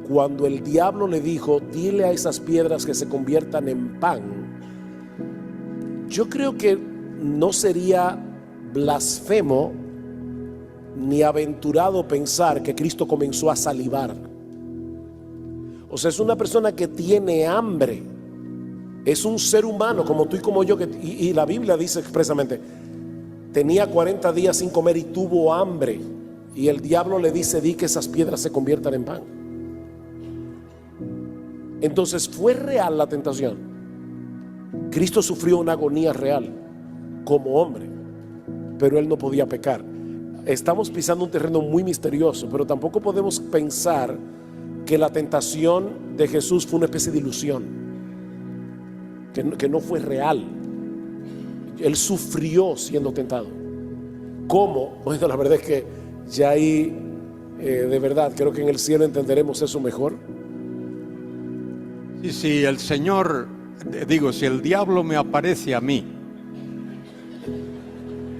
Speaker 11: cuando el diablo le dijo, dile a esas piedras que se conviertan en pan, yo creo que no sería blasfemo ni aventurado pensar que Cristo comenzó a salivar. O sea, es una persona que tiene hambre, es un ser humano como tú y como yo, y la Biblia dice expresamente, tenía 40 días sin comer y tuvo hambre. Y el diablo le dice, di que esas piedras se conviertan en pan. Entonces fue real la tentación. Cristo sufrió una agonía real como hombre, pero él no podía pecar. Estamos pisando un terreno muy misterioso, pero tampoco podemos pensar que la tentación de Jesús fue una especie de ilusión, que no fue real. Él sufrió siendo tentado. ¿Cómo? Bueno, la verdad es que ya ahí, de verdad, creo que en el cielo entenderemos eso mejor.
Speaker 9: Y si el Señor, si el diablo me aparece a mí,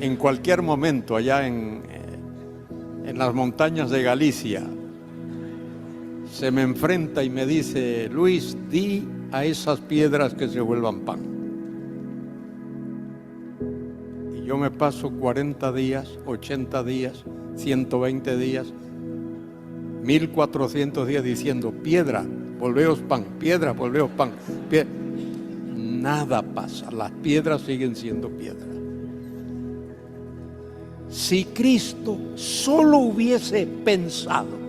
Speaker 9: en cualquier momento allá en las montañas de Galicia, se me enfrenta y me dice, Luis, di a esas piedras que se vuelvan pan. Y yo me paso 40 días, 80 días, 120 días, 1400 días diciendo, piedra, volveos pan, piedra, volveos pan. Nada pasa, las piedras siguen siendo piedras. Si Cristo solo hubiese pensado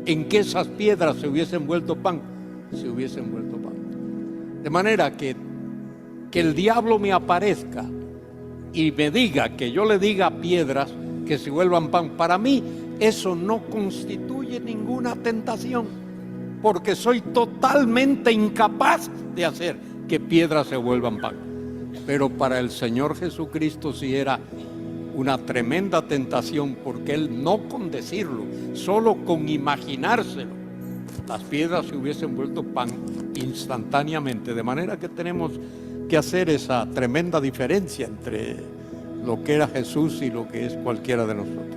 Speaker 9: en que esas piedras se hubiesen vuelto pan, se hubiesen vuelto pan. De manera que el diablo me aparezca y me diga, que yo le diga a piedras que se vuelvan pan, para mí eso no constituye ninguna tentación, porque soy totalmente incapaz de hacer que piedras se vuelvan pan. Pero para el Señor Jesucristo sí era una tremenda tentación, porque Él, no con decirlo, solo con imaginárselo, las piedras se hubiesen vuelto pan instantáneamente. De manera que tenemos que hacer esa tremenda diferencia entre lo que era Jesús y lo que es cualquiera de nosotros.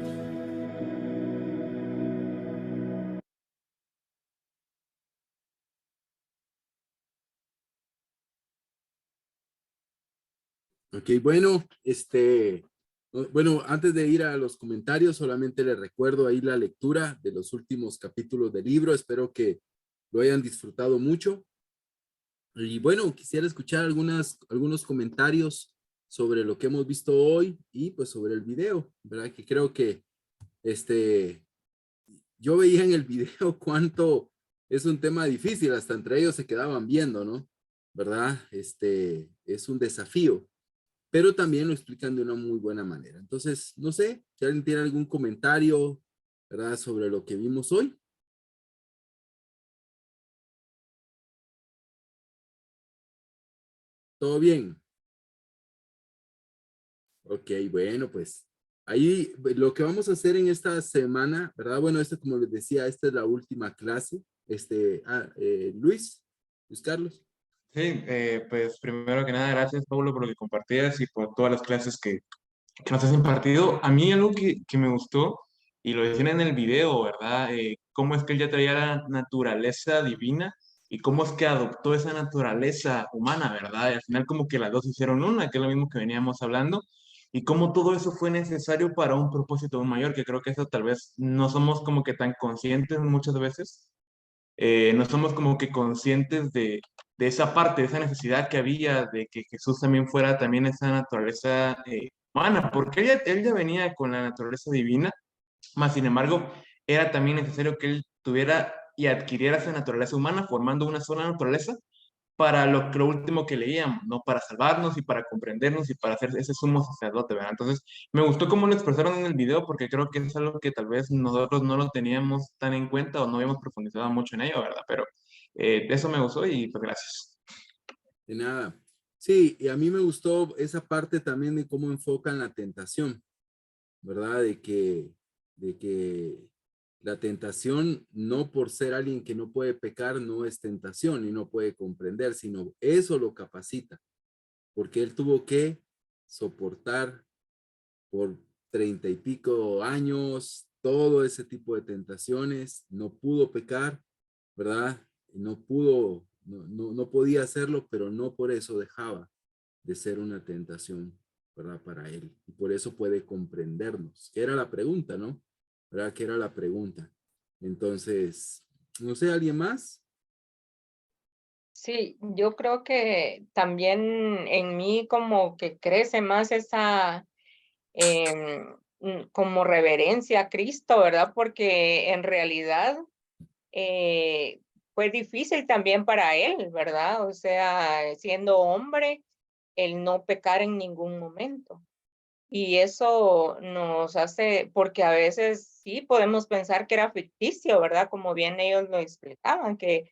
Speaker 1: Ok, bueno, bueno, antes de ir a los comentarios, solamente les recuerdo ahí la lectura de los últimos capítulos del libro. Espero que lo hayan disfrutado mucho. Y bueno, quisiera escuchar algunos comentarios sobre lo que hemos visto hoy y pues sobre el video, ¿verdad? Que creo que yo veía en el video cuánto es un tema difícil, hasta entre ellos se quedaban viendo, ¿no? ¿Verdad? Es un desafío, pero también lo explican de una muy buena manera. Entonces, no sé, si alguien tiene algún comentario, ¿verdad? Sobre lo que vimos hoy. ¿Todo bien? Ok, bueno, pues ahí lo que vamos a hacer en esta semana, ¿verdad? Bueno, como les decía, esta es la última clase. Luis Carlos.
Speaker 12: Sí, pues primero que nada, gracias Pablo por lo que compartías y por todas las clases que nos has impartido. A mí algo que me gustó, y lo decían en el video, ¿verdad? Cómo es que él ya traía la naturaleza divina y cómo es que adoptó esa naturaleza humana, ¿verdad? Y al final como que las dos hicieron una, que es lo mismo que veníamos hablando, y cómo todo eso fue necesario para un propósito aún mayor, que creo que eso tal vez no somos como que tan conscientes muchas veces. no somos como que conscientes de esa parte, de esa necesidad que había de que Jesús también fuera también esa naturaleza humana, porque él ya venía con la naturaleza divina, más sin embargo, era también necesario que él tuviera y adquiriera esa naturaleza humana, formando una sola naturaleza para lo último que leíamos, ¿no? Para salvarnos y para comprendernos y para hacer ese sumo sacerdote, ¿verdad? Entonces, me gustó cómo lo expresaron en el video porque creo que es algo que tal vez nosotros no lo teníamos tan en cuenta o no habíamos profundizado mucho en ello, ¿verdad? Pero eso me gustó y pues gracias.
Speaker 1: De nada. Sí, y a mí me gustó esa parte también de cómo enfocan la tentación, ¿verdad? De que la tentación, no por ser alguien que no puede pecar, no es tentación y no puede comprender, sino eso lo capacita, porque él tuvo que soportar por 30 y pico años todo ese tipo de tentaciones, no pudo pecar, ¿verdad? No pudo, no podía hacerlo, pero no por eso dejaba de ser una tentación, ¿verdad? Para él. Y por eso puede comprendernos, que era la pregunta, ¿no? ¿Verdad? Que era la pregunta. Entonces, no sé, ¿alguien más?
Speaker 5: Sí, yo creo que también en mí como que crece más esa como reverencia a Cristo, ¿verdad? Porque en realidad fue difícil también para él, ¿verdad? O sea, siendo hombre, el no pecar en ningún momento. Y eso nos hace, porque a veces sí podemos pensar que era ficticio, ¿verdad? Como bien ellos lo explicaban, que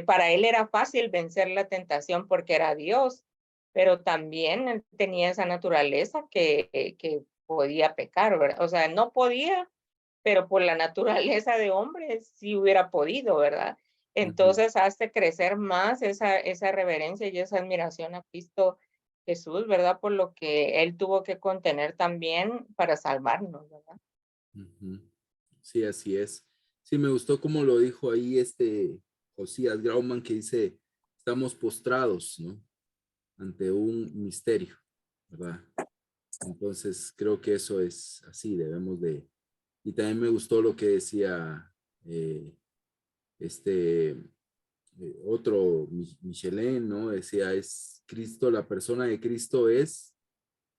Speaker 5: para él era fácil vencer la tentación porque era Dios, pero también él tenía esa naturaleza que podía pecar, ¿verdad? O sea, no podía, pero por la naturaleza de hombre sí hubiera podido, ¿verdad? Entonces hace crecer más esa reverencia y esa admiración a Cristo Jesús, ¿verdad? Por lo que él tuvo que contener también para salvarnos, ¿verdad?
Speaker 1: Sí, así es. Sí, me gustó como lo dijo ahí Josías Grauman, que dice, estamos postrados, ¿no? Ante un misterio, ¿verdad? Entonces, creo que eso es así, debemos de... Y también me gustó lo que decía otro Michelin, ¿no? Decía, es Cristo, la persona de Cristo es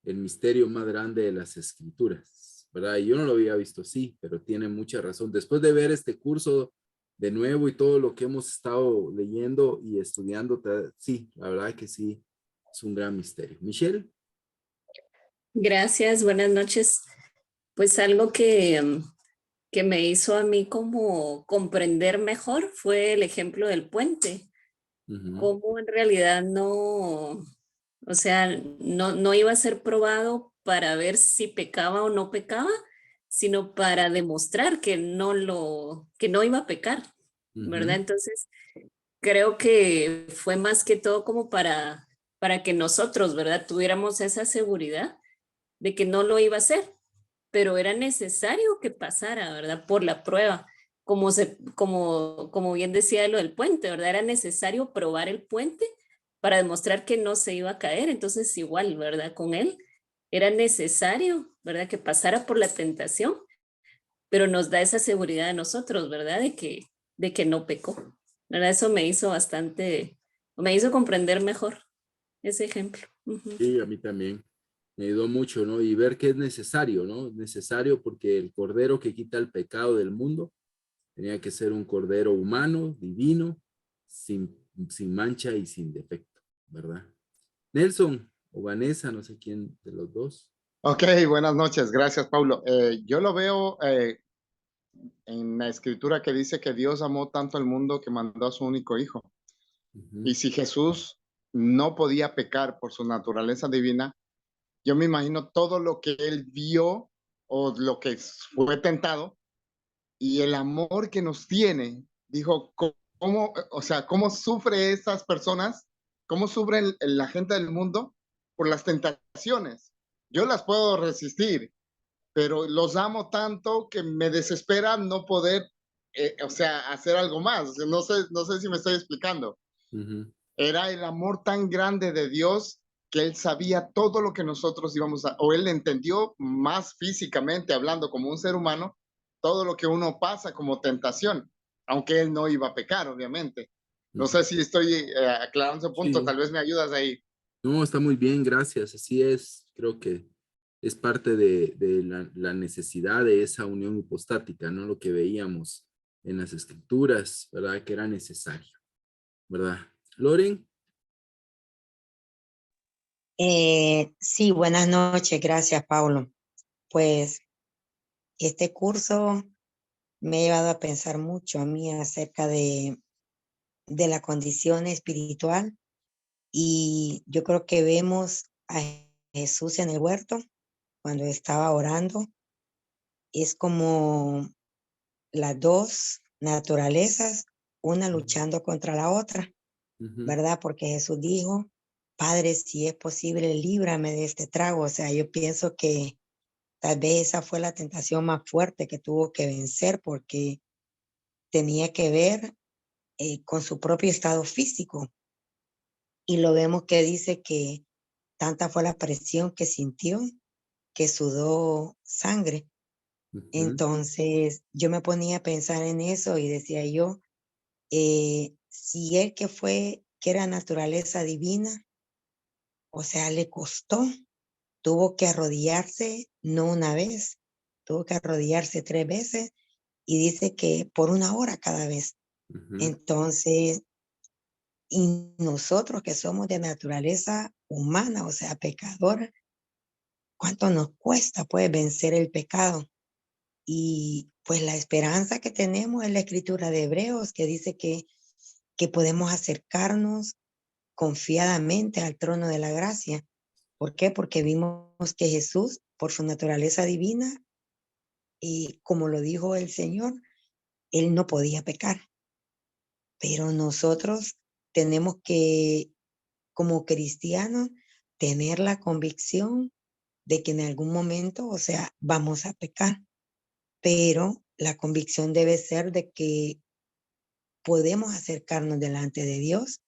Speaker 1: el misterio más grande de las escrituras, ¿verdad? Y yo no lo había visto así, pero tiene mucha razón. Después de ver este curso de nuevo y todo lo que hemos estado leyendo y estudiando, sí, la verdad que sí, es un gran misterio. Michelle.
Speaker 13: Gracias, buenas noches. Pues algo que me hizo a mí como comprender mejor fue el ejemplo del puente. Cómo en realidad no, o sea, no iba a ser probado para ver si pecaba o no pecaba, sino para demostrar que no iba a pecar, ¿verdad? Entonces, creo que fue más que todo como para que nosotros, ¿verdad? Tuviéramos esa seguridad de que no lo iba a hacer, pero era necesario que pasara, ¿verdad? Por la prueba, como bien decía lo del puente, ¿verdad? Era necesario probar el puente para demostrar que no se iba a caer. Entonces, igual, ¿verdad? Con él era necesario, ¿verdad? Que pasara por la tentación, pero nos da esa seguridad a nosotros, ¿verdad? De que no pecó, ¿verdad? Eso me hizo me hizo comprender mejor ese ejemplo.
Speaker 1: Sí, a mí también. Me ayudó mucho, ¿no? Y ver que es necesario, ¿no? Necesario porque el cordero que quita el pecado del mundo tenía que ser un cordero humano, divino, sin mancha y sin defecto, ¿verdad? Nelson o Vanessa, no sé quién de los dos.
Speaker 14: Ok, buenas noches. Gracias, Paulo. Yo lo veo en la escritura que dice que Dios amó tanto al mundo que mandó a su único hijo. Y si Jesús no podía pecar por su naturaleza divina, yo me imagino todo lo que él vio o lo que fue tentado y el amor que nos tiene. Dijo, ¿cómo sufre esas personas? ¿Cómo sufre la gente del mundo por las tentaciones? Yo las puedo resistir, pero los amo tanto que me desespera no poder, hacer algo más. No sé si me estoy explicando. Era el amor tan grande de Dios que él sabía todo lo que nosotros íbamos o él entendió más físicamente hablando como un ser humano, todo lo que uno pasa como tentación. aunque él no iba a pecar, obviamente. No sé si estoy aclarando ese punto,
Speaker 1: Sí.
Speaker 14: tal vez me ayudas ahí.
Speaker 1: No, está muy bien, gracias. Así es, creo que es parte de la necesidad de esa unión hipostática, ¿no? Lo que veíamos en las escrituras, ¿verdad? Que era necesario, ¿verdad? Loren.
Speaker 15: Sí, buenas noches, gracias, Paulo. Pues este curso me ha llevado a pensar mucho a mí acerca de la condición espiritual, y yo creo que vemos a Jesús en el huerto cuando estaba orando. Es como las dos naturalezas, una luchando contra la otra, ¿verdad? Porque Jesús dijo, Padre, si es posible, líbrame de este trago. O sea, yo pienso que tal vez esa fue la tentación más fuerte que tuvo que vencer, porque tenía que ver con su propio estado físico. Y lo vemos que dice que tanta fue la presión que sintió que sudó sangre. Entonces yo me ponía a pensar en eso y decía yo, si él que era naturaleza divina, o sea, le costó, tuvo que arrodillarse no una vez, tuvo que arrodillarse 3 veces, y dice que por 1 hora cada vez. Entonces, y nosotros que somos de naturaleza humana, o sea, pecadora, ¿cuánto nos cuesta pues vencer el pecado? Y pues la esperanza que tenemos es la escritura de Hebreos, que dice que podemos acercarnos confiadamente al trono de la gracia. ¿Por qué? Porque vimos que Jesús, por su naturaleza divina, y como lo dijo el Señor, él no podía pecar. Pero nosotros tenemos que, como cristianos, tener la convicción de que en algún momento, o sea, vamos a pecar, pero la convicción debe ser de que podemos acercarnos delante de Dios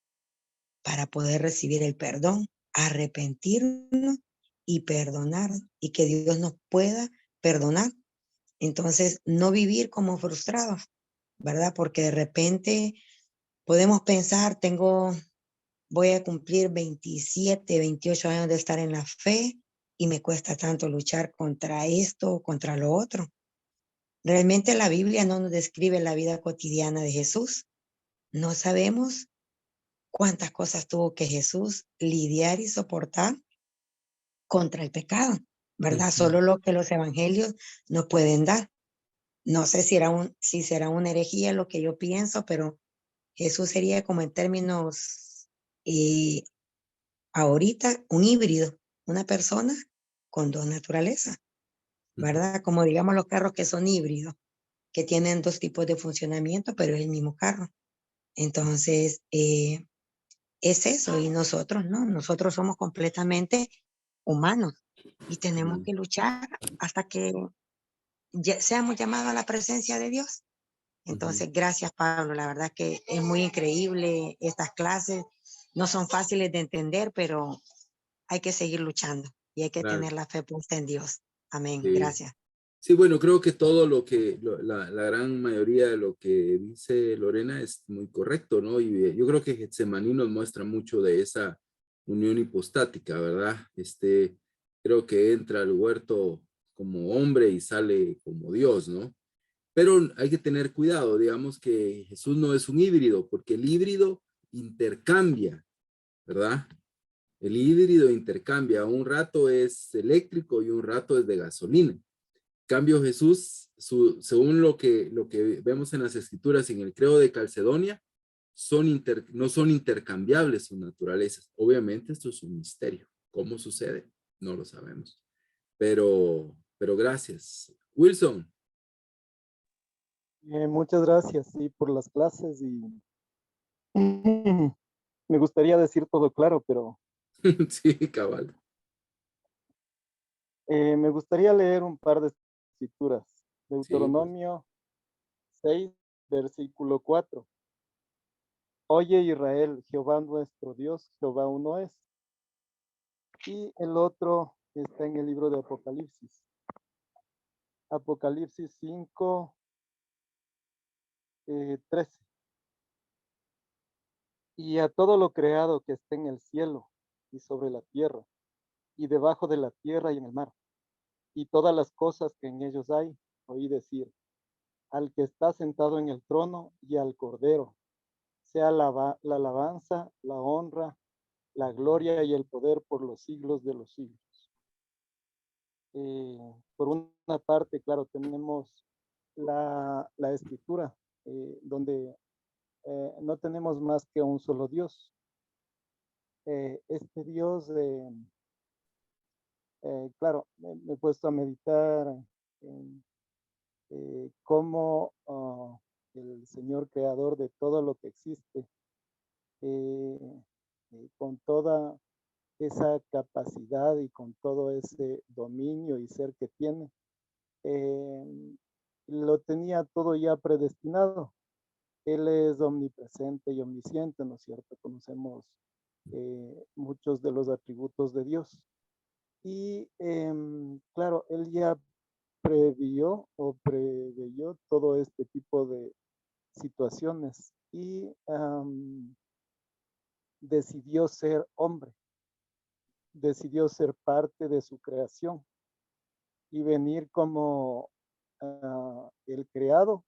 Speaker 15: para poder recibir el perdón, arrepentirnos y perdonar, y que Dios nos pueda perdonar. Entonces, no vivir como frustrados, ¿verdad? Porque de repente podemos pensar, voy a cumplir 27, 28 años de estar en la fe y me cuesta tanto luchar contra esto o contra lo otro. Realmente la Biblia no nos describe la vida cotidiana de Jesús. No sabemos cuántas cosas tuvo que Jesús lidiar y soportar contra el pecado, ¿verdad? Solo lo que los evangelios nos pueden dar. No sé si será una herejía lo que yo pienso, pero Jesús sería como en términos ahorita un híbrido, una persona con 2 naturalezas, ¿verdad? Como digamos los carros que son híbridos, que tienen 2 tipos de funcionamiento, pero es el mismo carro. Entonces, es eso, y nosotros no, nosotros somos completamente humanos y tenemos que luchar hasta que seamos llamados a la presencia de Dios. Entonces, gracias, Pablo. La verdad que es muy increíble estas clases. No son fáciles de entender, pero hay que seguir luchando y hay que tener la fe puesta en Dios. Amén.
Speaker 1: Sí.
Speaker 15: Gracias.
Speaker 1: Sí, bueno, creo que todo la gran mayoría de lo que dice Lorena es muy correcto, ¿no? Y yo creo que Getsemaní nos muestra mucho de esa unión hipostática, ¿verdad? Creo que entra al huerto como hombre y sale como Dios, ¿no? Pero hay que tener cuidado, digamos que Jesús no es un híbrido, porque el híbrido intercambia, ¿verdad? El híbrido intercambia, un rato es eléctrico y un rato es de gasolina. Cambio Jesús, según lo que vemos en las escrituras, en el credo de Calcedonia, no son intercambiables sus naturalezas. Obviamente esto es un misterio. ¿Cómo sucede? No lo sabemos. Pero gracias. Wilson.
Speaker 2: Muchas gracias, sí, por las clases, y me gustaría decir todo claro, pero
Speaker 1: Sí, cabal.
Speaker 2: me gustaría leer un par de escrituras.
Speaker 1: Sí,
Speaker 2: Deuteronomio 6, versículo 4. Oye Israel, Jehová nuestro Dios, Jehová uno es. Y el otro está en el libro de Apocalipsis. Apocalipsis 5, 13. Y a todo lo creado que esté en el cielo y sobre la tierra, y debajo de la tierra y en el mar, y todas las cosas que en ellos hay, oí decir, al que está sentado en el trono y al Cordero, sea la alabanza, la honra, la gloria y el poder por los siglos de los siglos. Por una parte, claro, tenemos la escritura, donde no tenemos más que un solo Dios. Este Dios, claro, me he puesto a meditar en cómo el Señor creador de todo lo que existe, con toda esa capacidad y con todo ese dominio y ser que tiene, lo tenía todo ya predestinado. Él es omnipresente y omnisciente, ¿no es cierto? Conocemos muchos de los atributos de Dios. Y claro, Él ya preveyó todo este tipo de situaciones y decidió ser hombre, decidió ser parte de su creación y venir como el creado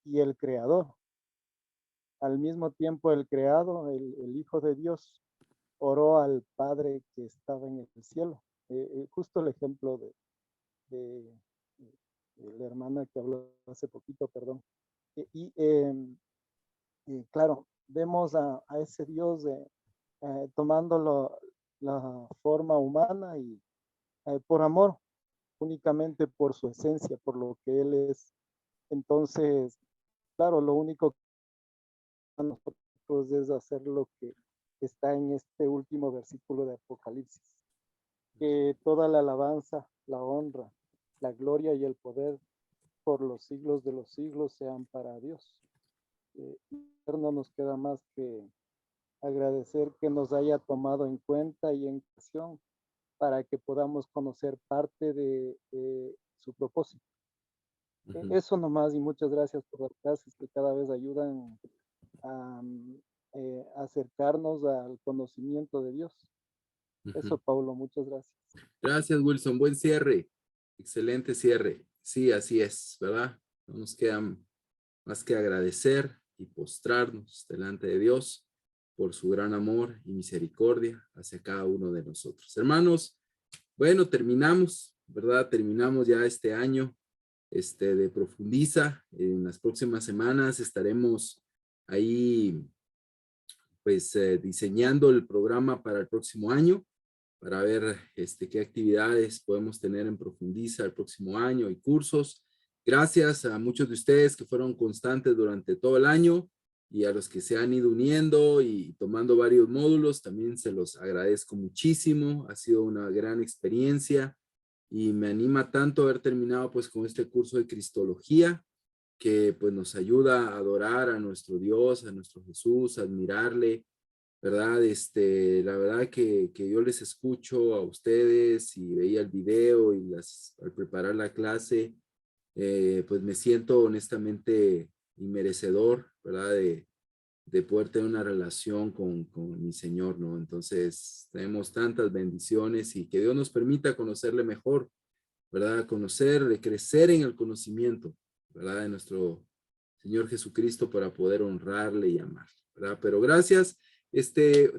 Speaker 2: y el creador. Al mismo tiempo el creado, el Hijo de Dios, oró al Padre que estaba en el cielo. Justo el ejemplo de la hermana que habló hace poquito, perdón. Y claro, vemos a ese Dios tomando la forma humana y por amor, únicamente por su esencia, por lo que Él es. Entonces, claro, lo único que a nosotros es hacer lo que está en este último versículo de Apocalipsis. Que toda la alabanza, la honra, la gloria y el poder por los siglos de los siglos sean para Dios. No nos queda más que agradecer que nos haya tomado en cuenta y en acción para que podamos conocer parte de su propósito. Eso nomás, y muchas gracias por las clases que cada vez ayudan a acercarnos al conocimiento de Dios. Eso, Paulo, muchas gracias.
Speaker 1: Gracias, Wilson. Buen cierre. Excelente cierre. Sí, así es, ¿verdad? No nos queda más que agradecer y postrarnos delante de Dios por su gran amor y misericordia hacia cada uno de nosotros. Hermanos, bueno, terminamos, ¿verdad? Terminamos ya este año de Profundiza. En las próximas semanas estaremos ahí, pues, diseñando el programa para el próximo año, para ver qué actividades podemos tener en Profundiza el próximo año y cursos. Gracias a muchos de ustedes que fueron constantes durante todo el año y a los que se han ido uniendo y tomando varios módulos, también se los agradezco muchísimo. Ha sido una gran experiencia y me anima tanto haber terminado pues con este curso de Cristología, que pues nos ayuda a adorar a nuestro Dios, a nuestro Jesús, a admirarle, ¿verdad? La verdad que yo les escucho a ustedes y veía el video y al preparar la clase, pues me siento honestamente inmerecedor, ¿verdad? De poder tener una relación con mi Señor, ¿no? Entonces tenemos tantas bendiciones y que Dios nos permita conocerle mejor, ¿verdad? Conocerle, crecer en el conocimiento, ¿verdad? De nuestro Señor Jesucristo para poder honrarle y amarle, ¿verdad? Pero gracias.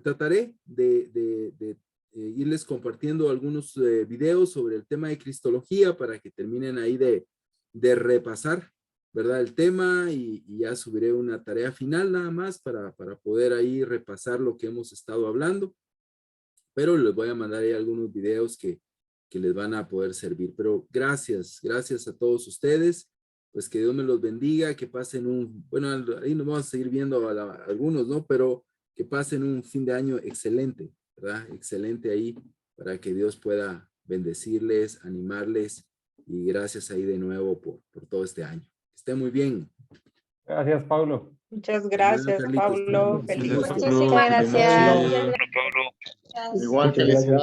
Speaker 1: Trataré de irles compartiendo algunos videos sobre el tema de Cristología para que terminen ahí de repasar, ¿verdad? El tema y ya subiré una tarea final nada más para poder ahí repasar lo que hemos estado hablando. Pero les voy a mandar ahí algunos videos que les van a poder servir. Pero gracias a todos ustedes. Pues que Dios me los bendiga, que pasen bueno, ahí nos vamos a seguir viendo algunos, ¿no? Pero que pasen un fin de año excelente, ¿verdad? Excelente ahí para que Dios pueda bendecirles, animarles y gracias ahí de nuevo por todo este año. Que estén muy bien.
Speaker 16: Gracias, Pablo.
Speaker 5: Muchas gracias, Pablo. Feliz.
Speaker 3: Muchísimas gracias.
Speaker 14: Igual, felicidades.